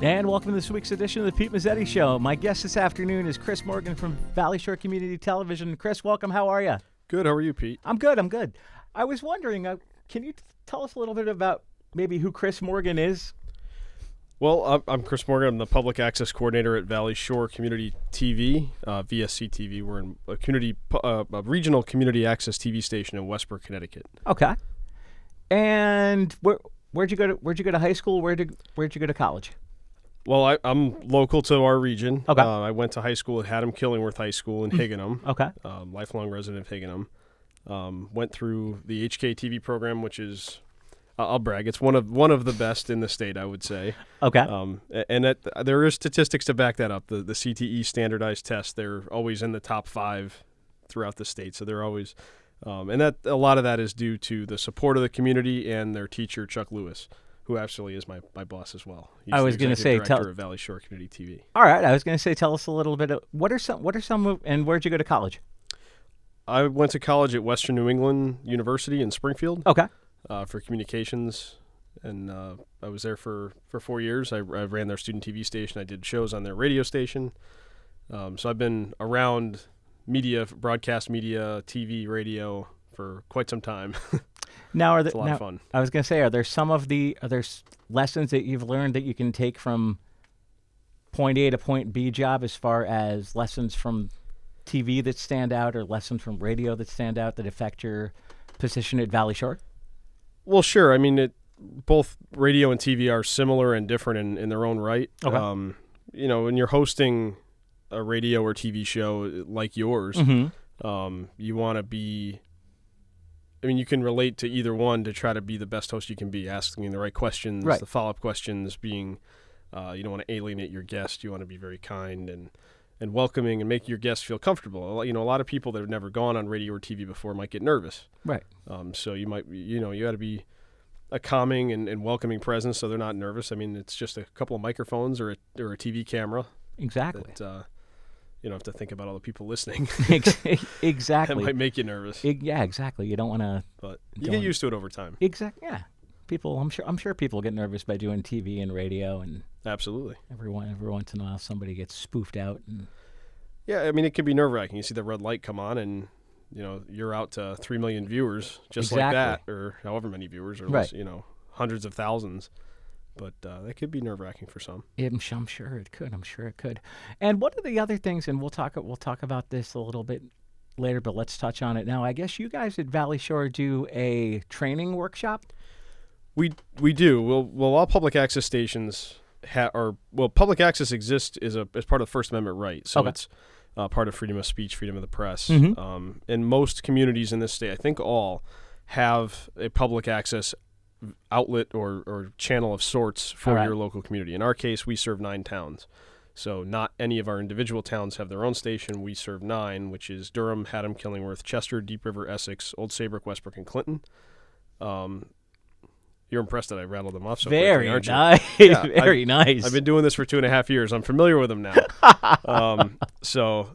And welcome to this week's edition of the Pete Mezzetti Show. My guest this afternoon is Chris Morgan from Valley Shore Community Television. Chris, welcome. How are you? Good. How are you, Pete? I'm good. I was wondering, can you tell us a little bit about maybe who Chris Morgan is? Well, I'm Chris Morgan. I'm the Public Access Coordinator at Valley Shore Community TV, VSCTV. We're in a regional community access TV station in Westbrook, Connecticut. Okay. And where'd you go to high school? Where'd you go to college? Well, I'm local to our region. Okay. I went to high school at Haddam-Killingworth High School in Higganum. Okay. Lifelong resident of Higganum. Went through the HKTV program, which is, I'll brag, it's one of the best in the state, I would say. Okay. And there are statistics to back that up. The CTE standardized test, they're always in the top 5 throughout the state. So they're always, and that a lot of that is due to the support of the community and their teacher, Chuck Lewis, who absolutely is my boss as well. He's I was going to say, director of Valley Shore Community TV. All right, I was going to say, tell us a little bit of what are some, and where'd you go to college? I went to college at Western New England University in Springfield. Okay. For communications, and I was there for 4 years. I ran their student TV station. I did shows on their radio station. So I've been around media, broadcast media, TV, radio for quite some time. Now, it's a lot of fun. I was going to say, are there lessons that you've learned that you can take from point A to point B job, as far as lessons from TV that stand out, or lessons from radio that stand out that affect your position at Valley Shore? Well, sure. I mean, both radio and TV are similar and different in their own right. Okay. When you're hosting a radio or TV show like yours, you want to be. I mean, you can relate to either one to try to be the best host you can be, asking the right questions, right. The follow-up questions being, you don't want to alienate your guest. You want to be very kind and welcoming and make your guests feel comfortable. A lot of people that have never gone on radio or TV before might get nervous. Right. So you might, you got to be a calming and welcoming presence so they're not nervous. I mean, it's just a couple of microphones or a TV camera. Exactly. That, you don't have to think about all the people listening. Exactly. That might make you nervous. Yeah, exactly. You don't want to. But you get used to it over time. Exactly. Yeah. People, I'm sure people get nervous by doing TV and radio, and absolutely. Every once in a while, somebody gets spoofed out. And yeah, I mean, it can be nerve-wracking. You see the red light come on, and you're out to 3 million viewers, just exactly. like that, or however many viewers, or right. Hundreds of thousands. But that could be nerve-wracking for some. I'm sure it could. And what are the other things? And we'll talk about this a little bit later, but let's touch on it now. I guess you guys at Valley Shore do a training workshop. We do. Well, all public access stations public access exists as part of the First Amendment right. So okay. It's part of freedom of speech, freedom of the press. Mm-hmm. And most communities in this state, I think all, have a public access outlet or channel of sorts for right. your local community. In our case, we serve 9 towns. So not any of our individual towns have their own station. We serve 9, which is Durham, Haddam, Killingworth, Chester, Deep River, Essex, Old Saybrook, Westbrook, and Clinton. You're impressed that I rattled them off so quickly, aren't you? Nice. Yeah, Very nice. I've been doing this for 2.5 years. I'm familiar with them now. So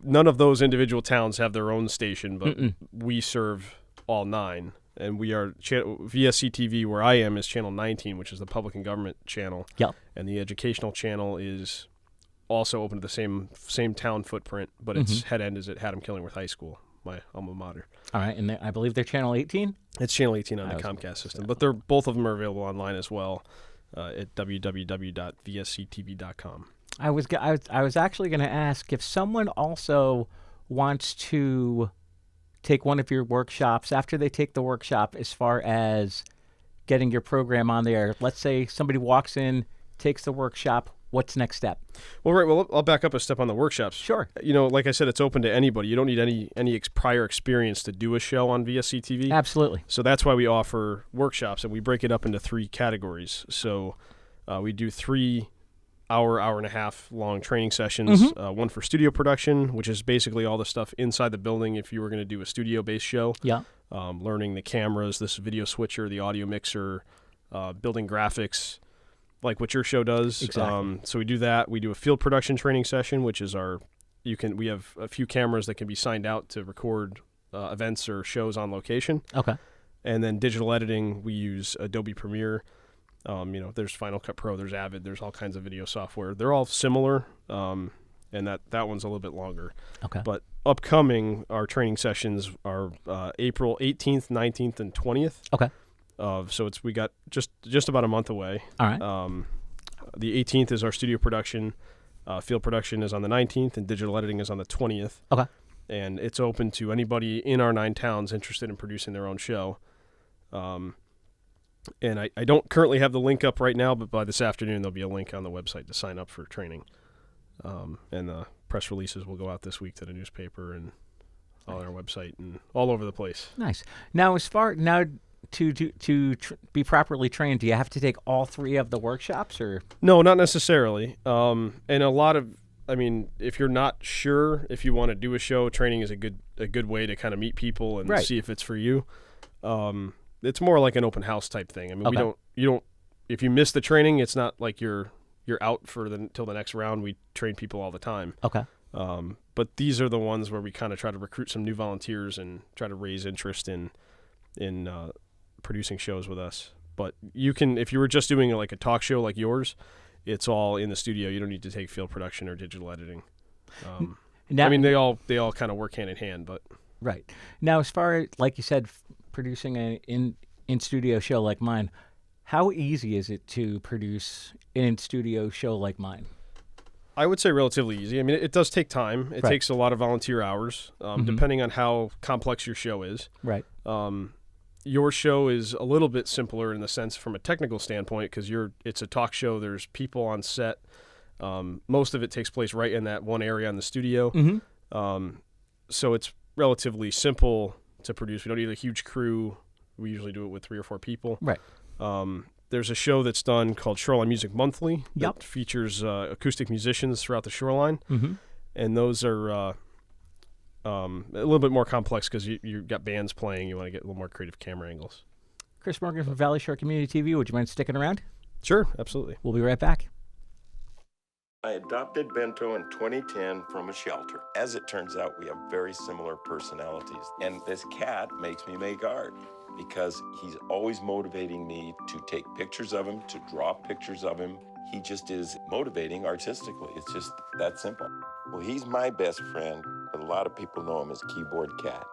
none of those individual towns have their own station, but we serve all 9. And we are VSCTV, where I am, is channel 19, which is the public and government channel. Yep. And the educational channel is also open to the same town footprint, but its head end is at Haddam-Killingworth High School, my alma mater. All right, and I believe they're channel 18? It's channel 18 on the Comcast system, but both of them are available online as well at www.vsctv.com. I was actually going to ask if someone also wants to take one of your workshops after they take the workshop, as far as getting your program on there. Let's say somebody walks in, takes the workshop. What's next step? Well, right. Well, I'll back up a step on the workshops. Sure. Like I said, it's open to anybody. You don't need any prior experience to do a show on VSCTV. Absolutely. So that's why we offer workshops, and we break it up into 3 categories. So we do 3 hour and a half long training sessions. One for studio production, which is basically all the stuff inside the building if you were going to do a studio-based show. Yeah. Learning the cameras, this video switcher, the audio mixer, building graphics, like what your show does. Exactly. So we do that. We do a field production training session, which is we have a few cameras that can be signed out to record events or shows on location. Okay. And then digital editing, we use Adobe Premiere. There's Final Cut Pro, there's Avid, there's all kinds of video software. They're all similar, and that one's a little bit longer. Okay. But upcoming, our training sessions are April 18th, 19th, and 20th. Okay. So we got just about a month away. All right. The 18th is our studio production. Field production is on the 19th, and digital editing is on the 20th. Okay. And it's open to anybody in our 9 towns interested in producing their own show. And I don't currently have the link up right now, but by this afternoon there'll be a link on the website to sign up for training. And the press releases will go out this week to the newspaper and on our website and all over the place. Nice. Now, to be properly trained, do you have to take all 3 of the workshops, or? No, not necessarily. And a lot of, if you're not sure if you want to do a show, training is a good way to kind of meet people and see if it's for you. It's more like an open house type thing. You don't. If you miss the training, it's not like you're out till the next round. We train people all the time. Okay. But these are the ones where we kind of try to recruit some new volunteers and try to raise interest in producing shows with us. But you can, if you were just doing like a talk show like yours, it's all in the studio. You don't need to take field production or digital editing. They all kind of work hand in hand. But right now, as far as, like you said, producing an in-studio show like mine, how easy is it to produce an in-studio show like mine? I would say relatively easy. It does take time. It takes a lot of volunteer hours, depending on how complex your show is. Right. Your show is a little bit simpler in the sense from a technical standpoint because it's a talk show. There's people on set. Most of it takes place right in that one area in the studio. Mm-hmm. So it's relatively simple to produce. We don't need a huge crew. We usually do it with 3 or 4 people. Right. There's a show that's done called Shoreline Music Monthly that Yep. features acoustic musicians throughout the shoreline. Mm-hmm. And those are a little bit more complex because you got bands playing. You want to get a little more creative camera angles. Chris Morgan from Valley Shore Community TV. Would you mind sticking around? Sure, absolutely. We'll be right back. I adopted Bento in 2010 from a shelter. As it turns out, we have very similar personalities. And this cat makes me make art because he's always motivating me to take pictures of him, to draw pictures of him. He just is motivating artistically. It's just that simple. Well, he's my best friend, but a lot of people know him as Keyboard Cat.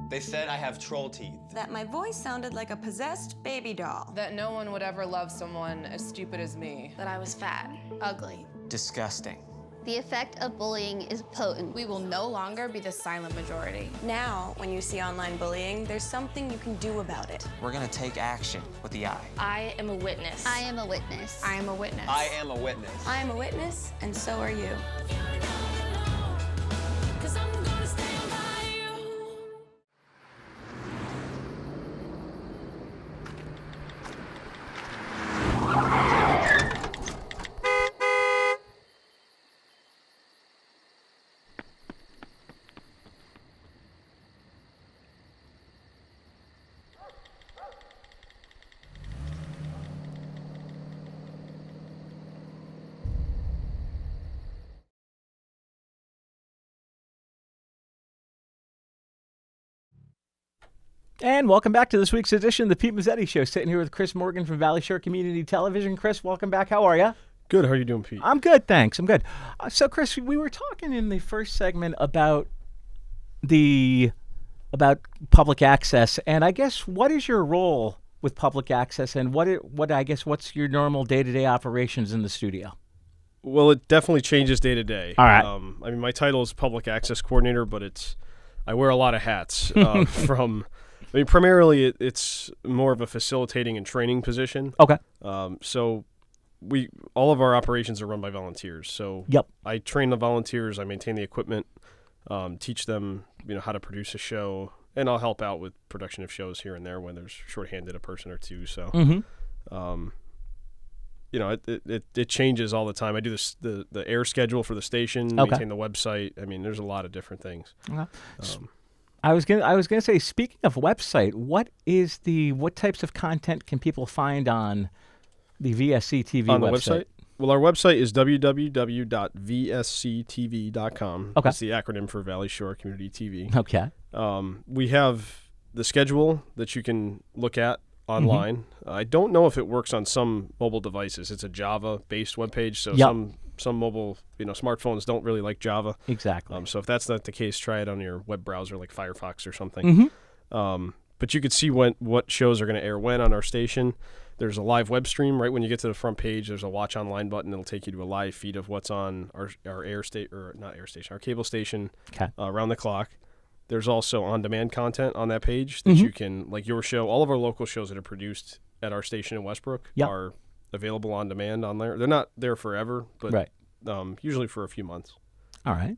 They said I have troll teeth. That my voice sounded like a possessed baby doll. That no one would ever love someone as stupid as me. That I was fat, ugly. Disgusting. The effect of bullying is potent. We will no longer be the silent majority. Now, when you see online bullying, there's something you can do about it. We're gonna take action with the I. I am a witness. I am a witness. I am a witness. I am a witness. I am a witness, and so are you. And welcome back to this week's edition of the Pete Mezzetti Show. Sitting here with Chris Morgan from Valley Shore Community Television. Chris, welcome back. How are you? Good. How are you doing, Pete? I'm good, thanks. I'm good. So, Chris, we were talking in the first segment about public access, and I guess what is your role with public access, and what's your normal day-to-day operations in the studio? Well, it definitely changes day to day. All right. My title is public access coordinator, but I wear a lot of hats. Primarily it's more of a facilitating and training position. Okay. So all of our operations are run by volunteers. So Yep. I train the volunteers, I maintain the equipment, teach them, how to produce a show, and I'll help out with production of shows here and there when there's shorthanded a person or two. So, Mm-hmm. It changes all the time. I do the air schedule for the station, Okay. maintain the website. There's a lot of different things. Okay. I was gonna say, speaking of website, what types of content can people find on the VSCTV On the website? Well, our website is www.vsctv.com. Okay. That's the acronym for Valley Shore Community TV. Okay. We have the schedule that you can look at online. I don't know if it works on some mobile devices. It's a Java-based webpage, so Yep. some mobile smartphones don't really like Java. Exactly. So if that's not the case, try it on your web browser like Firefox or something. But you could see what shows are going to air when on our station. There's a live web stream right when you get to the front page. There's a watch online button. It'll take you to a live feed of what's on our our cable station around the clock. There's also on-demand content on that page that you can, like your show. All of our local shows that are produced at our station in Westbrook are available on demand on there. They're not there forever, but usually for a few months. All right.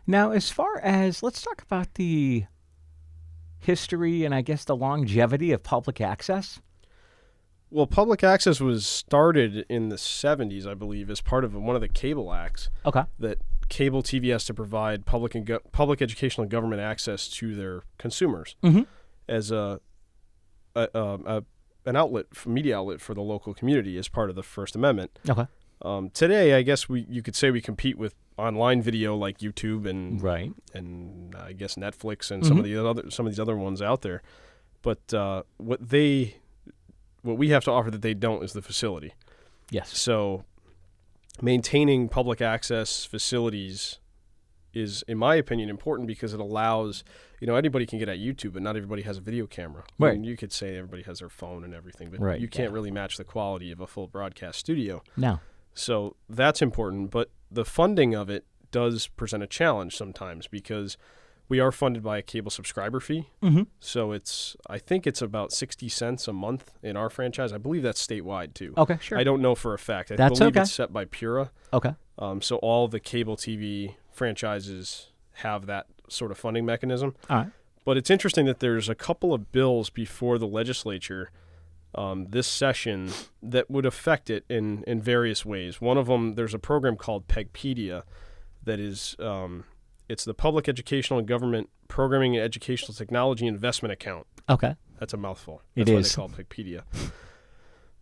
Now, as far as, let's talk about the history and I guess the longevity of public access. Well, public access was started in the 70s, I believe, as part of one of the cable acts. Okay. That cable TV has to provide public educational and government access to their consumers as an outlet, media outlet for the local community as part of the First Amendment. Okay. Today, I guess you could say we compete with online video like YouTube and I guess Netflix and some of these other ones out there. But what we have to offer that they don't is the facility. Yes. So maintaining public access facilities is, in my opinion, important because it allows, anybody can get at YouTube, but not everybody has a video camera. Right. I mean, you could say everybody has their phone and everything, but Right, you can't really match the quality of a full broadcast studio. No. So that's important, but the funding of it does present a challenge sometimes because we are funded by a cable subscriber fee. So I think it's about 60 cents a month in our franchise. I believe that's statewide too. Okay, sure. I don't know for a fact. I That's believe okay. it's set by Pura. Okay. So all the cable TV franchises have that sort of funding mechanism. All right. But it's interesting that there's a couple of bills before the legislature this session that would affect it in various ways. One of them, there's a program called PEGpedia that is it's the Public Educational and Government Programming and Educational Technology Investment Account. Okay. That's a mouthful. It That's why is. they call it PEGpedia.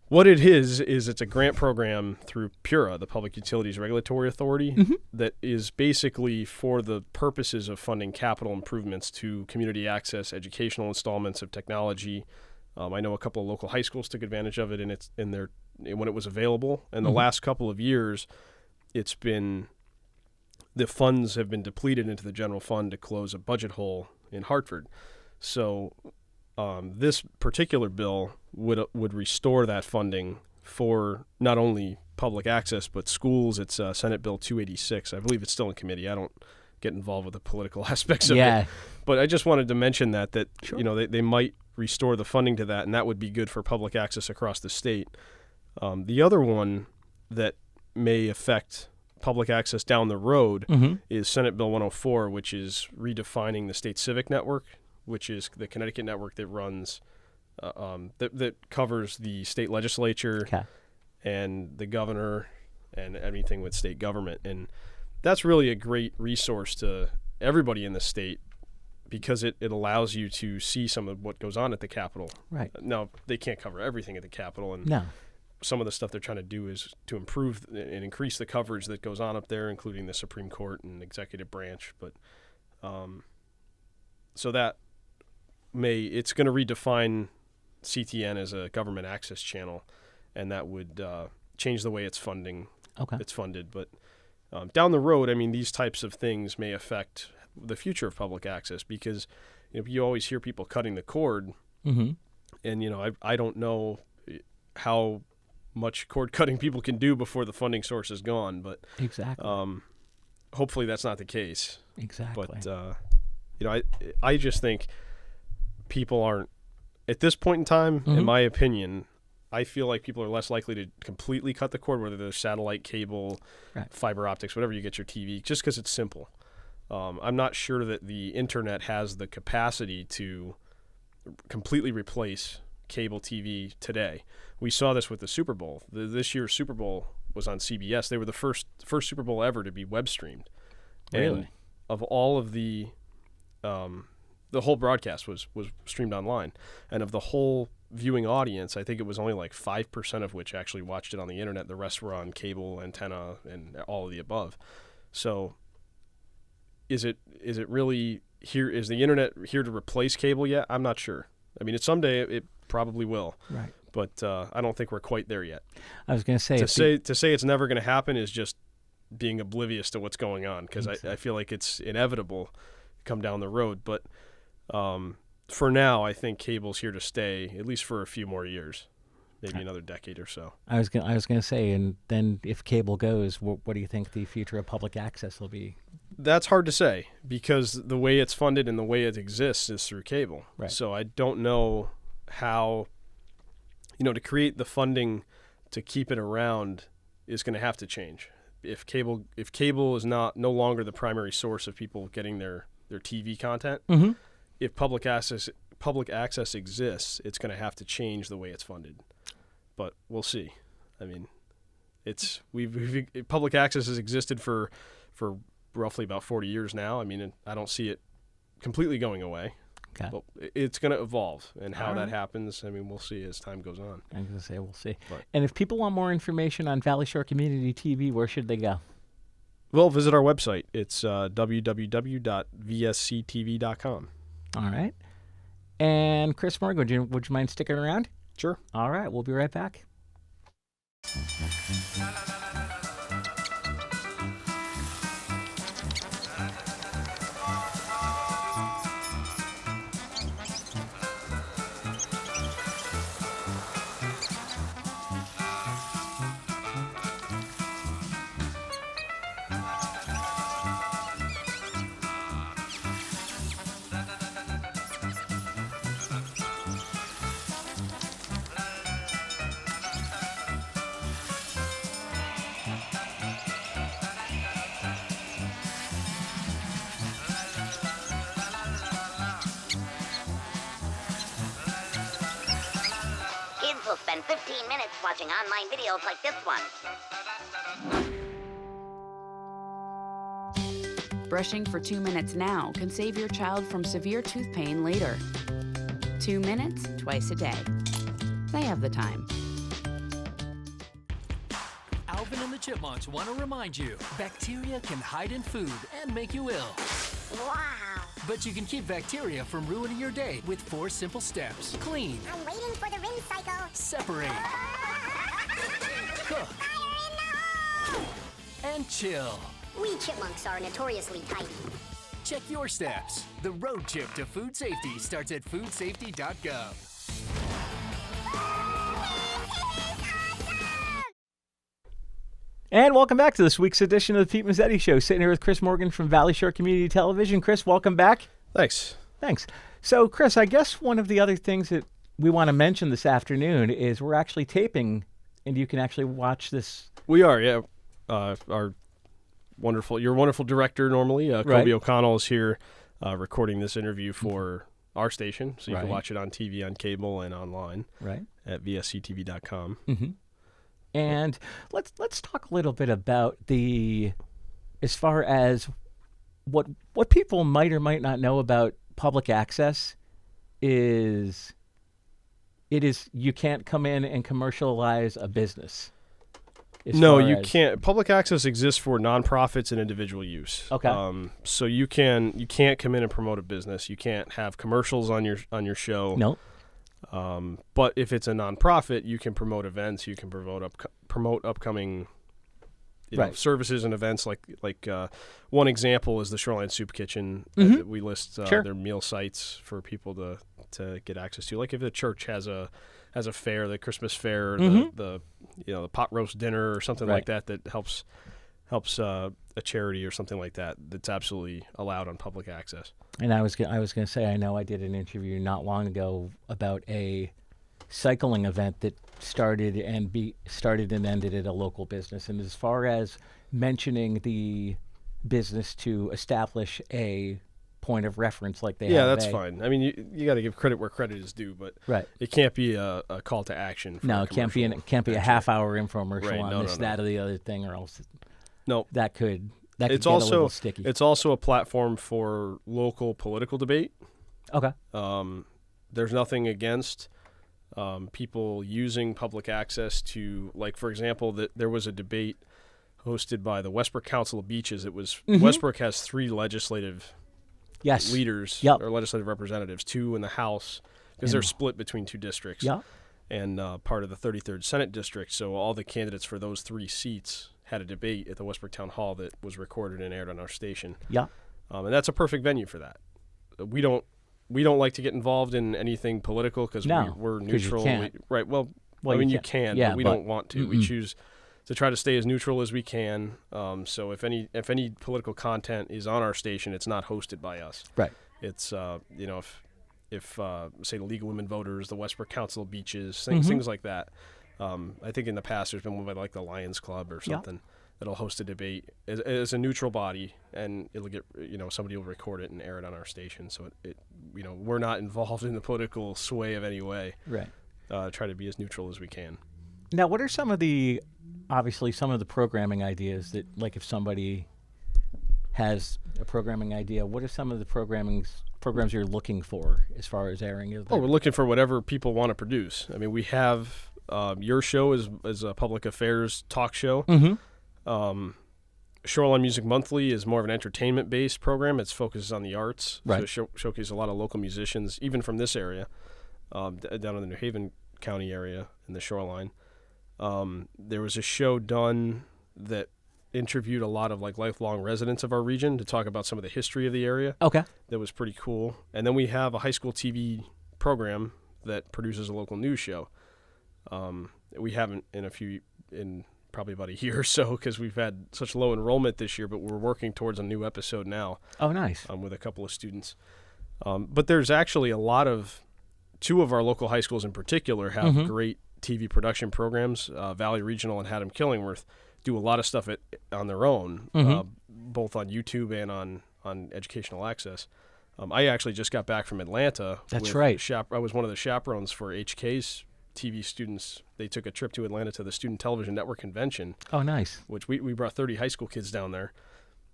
What it is it's a grant program through PURA, the Public Utilities Regulatory Authority, that is basically for the purposes of funding capital improvements to community access, educational installments of technology. I know a couple of local high schools took advantage of it when it was available. And the last couple of years, the funds have been depleted into the general fund to close a budget hole in Hartford. So this particular bill would restore that funding for not only public access but schools. It's Senate Bill 286. I believe it's still in committee. I don't get involved with the political aspects of it. But I just wanted to mention that sure. They might restore the funding to that, and that would be good for public access across the state. The other one that may affect public access down the road is Senate Bill 104, which is redefining the state civic network, which is the Connecticut network that runs that covers the state legislature and the governor and everything with state government. And that's really a great resource to everybody in the state because it allows you to see some of what goes on at the Capitol. Right. Now, they can't cover everything at the Capitol, and some of the stuff they're trying to do is to improve and increase the coverage that goes on up there, including the Supreme Court and executive branch. But so that it's going to redefine CTN as a government access channel, and that would change the way it's funded. But down the road, I mean, these types of things may affect the future of public access because you always hear people cutting the cord, and I don't know how much cord cutting people can do before the funding source is gone, but hopefully that's not the case. Exactly. But I just think people aren't at this point in time, in my opinion, I feel like people are less likely to completely cut the cord, whether they're satellite, cable, fiber optics, whatever you get your TV, just because it's simple. I'm not sure that the internet has the capacity to completely replace cable TV today. We saw this with the Super Bowl. This year's Super Bowl was on CBS. They were the first Super Bowl ever to be web streamed. Really? And of all of the the whole broadcast was streamed online, and of the whole viewing audience, I think it was only like 5% of which actually watched it on the internet. The rest were on cable, antenna, and all of the above. So is it really here? Is the internet here to replace cable yet? I'm not sure. I mean, someday it probably will. Right. But I don't think we're quite there yet. I was going to say to say it's never going to happen is just being oblivious to what's going on, because I feel like it's inevitable come down the road. But for now, I think cable's here to stay, at least for a few more years, maybe another decade or so. I was going to say, and then if cable goes, what do you think the future of public access will be? That's hard to say, because the way it's funded and the way it exists is through cable. Right. So I don't know how, to create the funding to keep it around is going to have to change. If cable is no longer the primary source of people getting their TV content, Mm-hmm. if public access exists, it's going to have to change the way it's funded. But we'll see. I mean, public access has existed for roughly about 40 years now. I mean, I don't see it completely going away. Okay. But it's going to evolve, and how All right. that happens, I mean, we'll see as time goes on. I'm going to say we'll see. Right. And if people want more information on Valley Shore Community TV, where should they go? Well, visit our website. It's www.vsctv.com. All right. And Chris Morgan, would you mind sticking around? Sure. All right. We'll be right back. Kids will spend 15 minutes watching online videos like this one. Brushing for 2 minutes now can save your child from severe tooth pain later. 2 minutes, twice a day. They have the time. Alvin and the Chipmunks want to remind you, bacteria can hide in food and make you ill. Wow. But you can keep bacteria from ruining your day with 4 simple steps. Clean. I'm waiting for the rinse cycle. Separate. Cook. Fire in the hole! And chill. We chipmunks are notoriously tidy. Check your steps. The road trip to food safety starts at foodsafety.gov. And welcome back to this week's edition of the Pete Mezzetti Show. Sitting here with Chris Morgan from Valley Shore Community Television. Chris, welcome back. Thanks. So, Chris, I guess one of the other things that we want to mention this afternoon is we're actually taping, and you can actually watch this. We are, yeah. Your wonderful director normally, Right. Kobe O'Connell, is here recording this interview for our station, so you can Right. watch it on TV, on cable, and online Right. at vsctv.com. Mm-hmm. And let's talk a little bit about as far as what people might or might not know about public access is you can't come in and commercialize a business. No, you can't. Public access exists for nonprofits and individual use. Okay. So you can't come in and promote a business. You can't have commercials on your show. No. But if it's a nonprofit, you can promote events. You can promote upcoming Right. services and events. Like one example is the Shoreline Soup Kitchen. Mhm. We list Sure. their meal sites for people to get access to. Like if the church has a fair, the Christmas fair, or Mhm. the pot roast dinner or something Right. like that helps a charity or something like that. That's absolutely allowed on public access. And I was going to say, I know I did an interview not long ago about a cycling event that started and ended at a local business. And as far as mentioning the business to establish a point of reference like they have that's today. fine. I mean, you got to give credit where credit is due, but Right. it can't be a call to action. For No, a it can't be commercial a half-hour infomercial Right, on no, this, no, no. that, or the other thing, or else No, that could it's get a also little sticky. It's also a platform for local political debate. Okay. There's nothing against people using public access to, like, for example, there was a debate hosted by the Westbrook Council of Beaches. It was Westbrook has 3 legislative leaders or legislative representatives, 2 in the House because they're split between 2 districts and part of the 33rd Senate district. So all the candidates for those 3 seats had a debate at the Westbrook Town Hall that was recorded and aired on our station. And that's a perfect venue for that. We don't like to get involved in anything political because we're neutral. You can't. Right. Well, I mean, you can, but we don't want to. We choose to try to stay as neutral as we can. So if any political content is on our station, it's not hosted by us. Right. It's if say the League of Women Voters, the Westbrook Council of Beaches, things like that. I think in the past there's been one by like the Lions Club or something that'll host a debate as a neutral body, and it'll get somebody will record it and air it on our station. So it we're not involved in the political sway of any way. Right. Try to be as neutral as we can. Now, what are some of the programming ideas that, like, if somebody has a programming idea, what are some of the programs you're looking for as far as airing? We're looking for whatever people want to produce. I mean, we have your show is a public affairs talk show. Shoreline Music Monthly is more of an entertainment-based program. It focuses on the arts. Right. So it showcases a lot of local musicians, even from this area, down in the New Haven County area in the Shoreline. There was a show done that interviewed a lot of like lifelong residents of our region to talk about some of the history of the area. Okay. That was pretty cool. And then we have a high school TV program that produces a local news show. We haven't in probably about a year or so because we've had such low enrollment this year, but we're working towards a new episode now. Oh, nice. With a couple of students. But there's actually a lot of 2 of our local high schools in particular have great TV production programs. Valley Regional and Haddam Killingworth do a lot of stuff on their own, both on YouTube and on Educational Access. I actually just got back from Atlanta. That's right. I was one of the chaperones for HK's TV students. They took a trip to Atlanta to the Student Television Network convention. Oh, nice. Which we brought 30 high school kids down there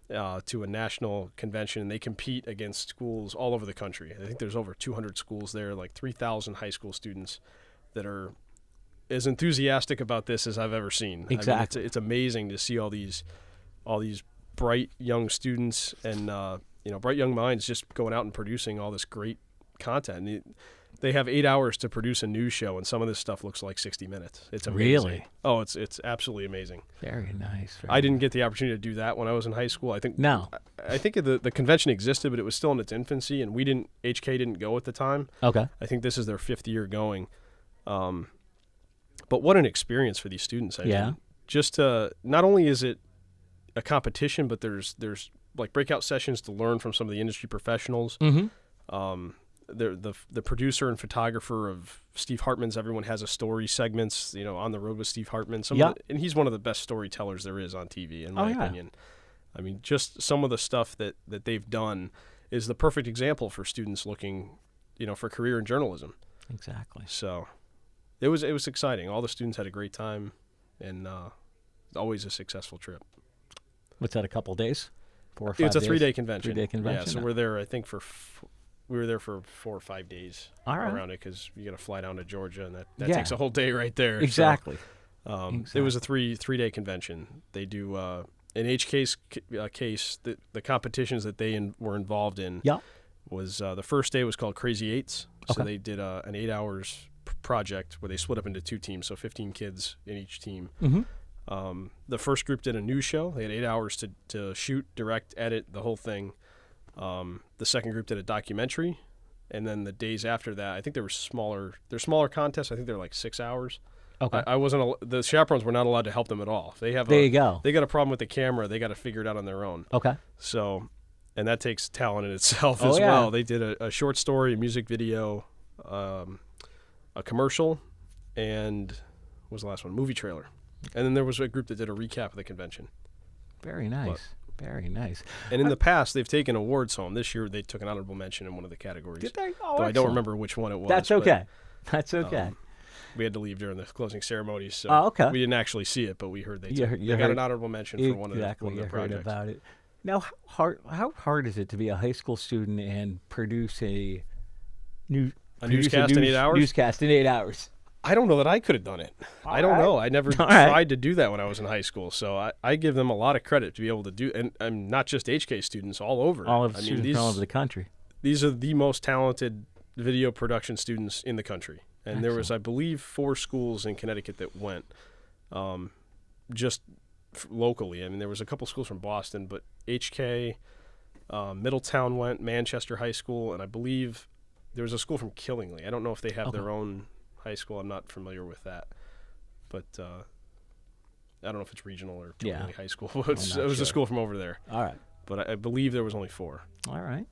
to a national convention, and they compete against schools all over the country. I think there's over 200 schools there, like 3,000 high school students that are as enthusiastic about this as I've ever seen. Exactly. I mean, it's amazing to see all these bright young students and bright young minds just going out and producing all this great content. They have 8 hours to produce a news show, and some of this stuff looks like 60 minutes. It's amazing. Really? Oh, it's absolutely amazing. Very nice. I didn't get the opportunity to do that when I was in high school. I think the convention existed, but it was still in its infancy, and HK didn't go at the time. Okay. I think this is their 5th year going. But what an experience for these students. I mean, just not only is it a competition, but there's like breakout sessions to learn from some of the industry professionals. The producer and photographer of Steve Hartman's Everyone Has a Story segments, On the Road with Steve Hartman. And he's one of the best storytellers there is on TV, in my opinion. I mean, just some of the stuff that they've done is the perfect example for students looking, for a career in journalism. Exactly. So it was exciting. All the students had a great time, and always a successful trip. What's that, a couple days? days? 4 or 5 days? It's a 3-day convention. 3-day convention. Yeah, so we're there, I think, we were there for 4 or 5 days around it because you got to fly down to Georgia, and that takes a whole day right there. Exactly. So, It was a 3-day convention. They do in HK's case, the competitions that they were involved in was the first day was called Crazy Eights. So they did an 8 hours project where they split up into 2 teams, so 15 kids in each team. The first group did a news show. They had 8 hours to shoot, direct, edit, the whole thing. The second group did a documentary, and then the days after that, I think there were smaller contests. I think they're like 6 hours. Okay. The chaperones were not allowed to help them at all. They got a problem with the camera. They got to figure it out on their own. Okay. So, and that takes talent in itself as well. They did a short story, a music video, a commercial, and what was the last one? Movie trailer. And then there was a group that did a recap of the convention. Very nice. Very nice. And in the past, they've taken awards home. This year, they took an honorable mention in one of the categories. Did they? Though I don't remember which one it was. That's okay. That's okay. We had to leave during the closing ceremonies, so we didn't actually see it, but we heard they got an honorable mention for one of the projects. Heard about it. Now, how hard is it to be a high school student and produce a a newscast in 8 hours? Newscast in 8 hours. I don't know that I could have done it. I don't know. I never tried to do that when I was in high school. So I give them a lot of credit to be able to do, and not just HK students, all over. All of students all over the country. These are the most talented video production students in the country. And Excellent. there was, I believe, 4 schools in Connecticut that went just locally. I mean, there was a couple schools from Boston, but HK, Middletown went, Manchester High School, and I believe there was a school from Killingly. I don't know if they have their own high school. I'm not familiar with that. But I don't know if it's regional or Killingly High School. It was a school from over there. All right. But I believe there was only 4. All right.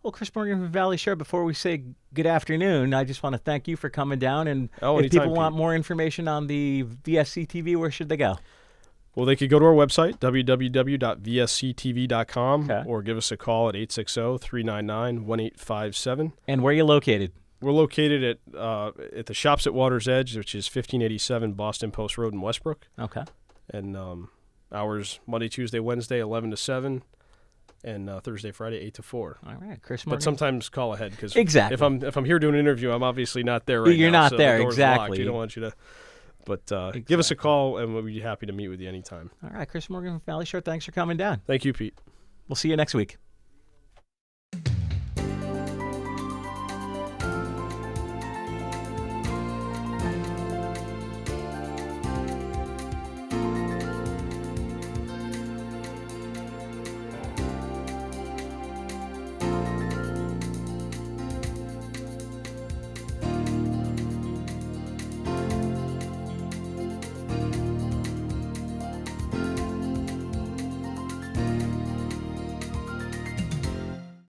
Well, Chris Morgan from Valley Shore, before we say good afternoon, I just want to thank you for coming down. And if people want more information on the VSCTV, where should they go? Well, they could go to our website, www.vsctv.com, or give us a call at 860-399-1857. And where are you located? We're located at the Shops at Water's Edge, which is 1587 Boston Post Road in Westbrook. Okay. And hours Monday, Tuesday, Wednesday, 11 to 7. And Thursday, Friday, 8 to 4. All right, Chris Morgan. But sometimes call ahead because exactly. if I'm here doing an interview, I'm obviously not there right now. You're not so there, the door's exactly. locked. We don't want you to. But give us a call, and we'll be happy to meet with you anytime. All right, Chris Morgan from Valley Shore, thanks for coming down. Thank you, Pete. We'll see you next week.